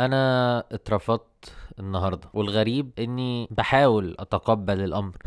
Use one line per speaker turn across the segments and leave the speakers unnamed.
انا اترفضت النهارده، والغريب اني بحاول اتقبل الامر.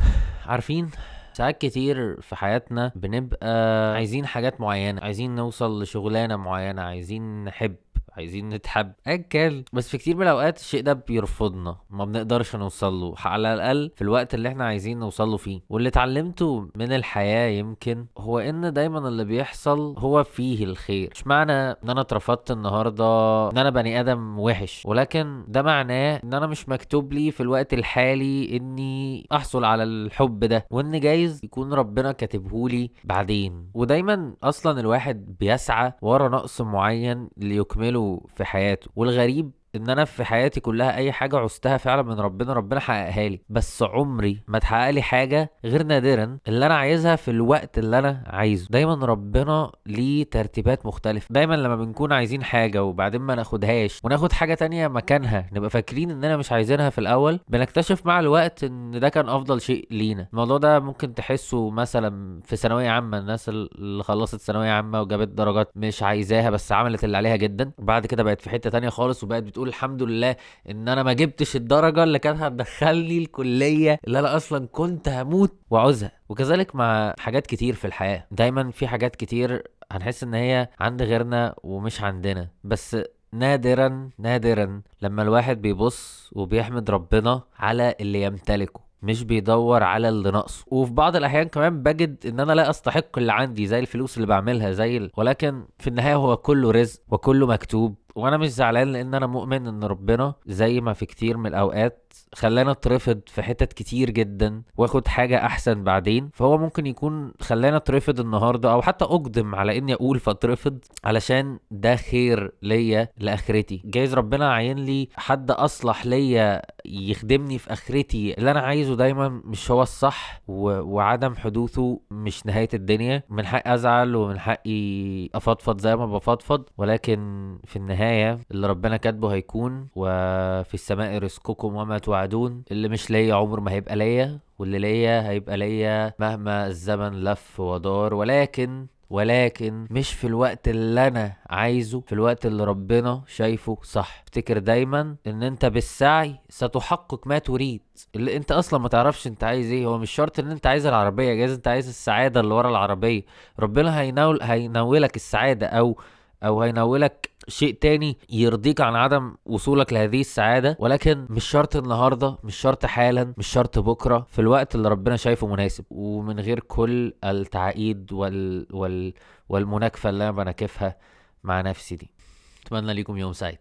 عارفين، ساعات كتير في حياتنا بنبقى عايزين حاجات معينة، عايزين نوصل لشغلانة معينة، عايزين نحب، عايزين نتحب ايا كان، بس في كتير من الاوقات الشيء ده بيرفضنا، ما بنقدرش نوصل له على الاقل في الوقت اللي احنا عايزين نوصل له فيه. واللي اتعلمته من الحياة يمكن هو ان دايما اللي بيحصل هو فيه الخير. مش معنى ان انا اترفضت النهارده ان انا بني ادم وحش، ولكن ده معناه ان انا مش مكتوب لي في الوقت الحالي اني احصل على الحب ده، وان جايز يكون ربنا كاتبهولي بعدين. ودايما اصلا الواحد بيسعى ورا نقص معين ليكمله في حياته، والغريب ان انا في حياتي كلها اي حاجه عوزتها فعلا من ربنا حققها لي، بس عمري ما اتحقق لي حاجه غير نادرا اللي انا عايزها في الوقت اللي انا عايزه. دايما ربنا ليه ترتيبات مختلفه. دايما لما بنكون عايزين حاجه وبعدين ما ناخدهاش وناخد حاجه تانية مكانها، نبقى فاكرين اننا مش عايزينها في الاول، بنكتشف مع الوقت ان ده كان افضل شيء لينا. الموضوع ده ممكن تحسه مثلا في ثانويه عامه، الناس اللي خلصت ثانويه عامه وجابت درجات مش عايزاها بس عملت اللي عليها جدا، وبعد كده بقت في حته تانية خالص وبقت بتقول الحمد لله ان انا ما جبتش الدرجه اللي كانت هتدخلني الكليه اللي انا اصلا كنت هموت وعاوزها. وكذلك مع حاجات كتير في الحياه، دايما في حاجات كتير هنحس ان هي عند غيرنا ومش عندنا، بس نادرا نادرا لما الواحد بيبص وبيحمد ربنا على اللي يمتلكه، مش بيدور على اللي ناقصه. وفي بعض الاحيان كمان بجد ان انا لا استحق اللي عندي، زي الفلوس اللي بعملها ولكن في النهايه هو كله رزق وكله مكتوب. وانا مش زعلان لان انا مؤمن ان ربنا زي ما في كتير من الاوقات خلانا اترفض في حتت كتير جدا واخد حاجة احسن بعدين، فهو ممكن يكون خلانا اترفض النهاردة او حتى اقدم على اني اقول فاترفض علشان ده خير ليا لاخرتي. جايز ربنا عين لي حد اصلح ليا يخدمني في اخرتي. اللي انا عايزه دايما مش هو الصح، وعدم حدوثه مش نهاية الدنيا. من حقي ازعل ومن حقي افضفض زي ما بفضفض، ولكن في النهاية اللي ربنا كاتبه هيكون. وفي السماء رزقكم وما توعدون. اللي مش ليا عمر ما هيبقى ليا، واللي ليا هيبقى ليا مهما الزمن لف ودار، ولكن مش في الوقت اللي انا عايزه، في الوقت اللي ربنا شايفه صح. افتكر دايما ان انت بالسعي ستحقق ما تريد. اللي انت اصلا ما تعرفش انت عايز ايه. هو مش شرط ان انت عايز العربية، جايز انت عايز السعادة اللي ورا العربية. ربنا هينولك السعادة او هينولك شيء تاني يرضيك عن عدم وصولك لهذه السعادة، ولكن مش شرط النهاردة، مش شرط حالا، مش شرط بكرة، في الوقت اللي ربنا شايفه مناسب، ومن غير كل التعقيد والمناكفة اللي انا بناكفها مع نفسي دي. اتمنى ليكم يوم سعيد.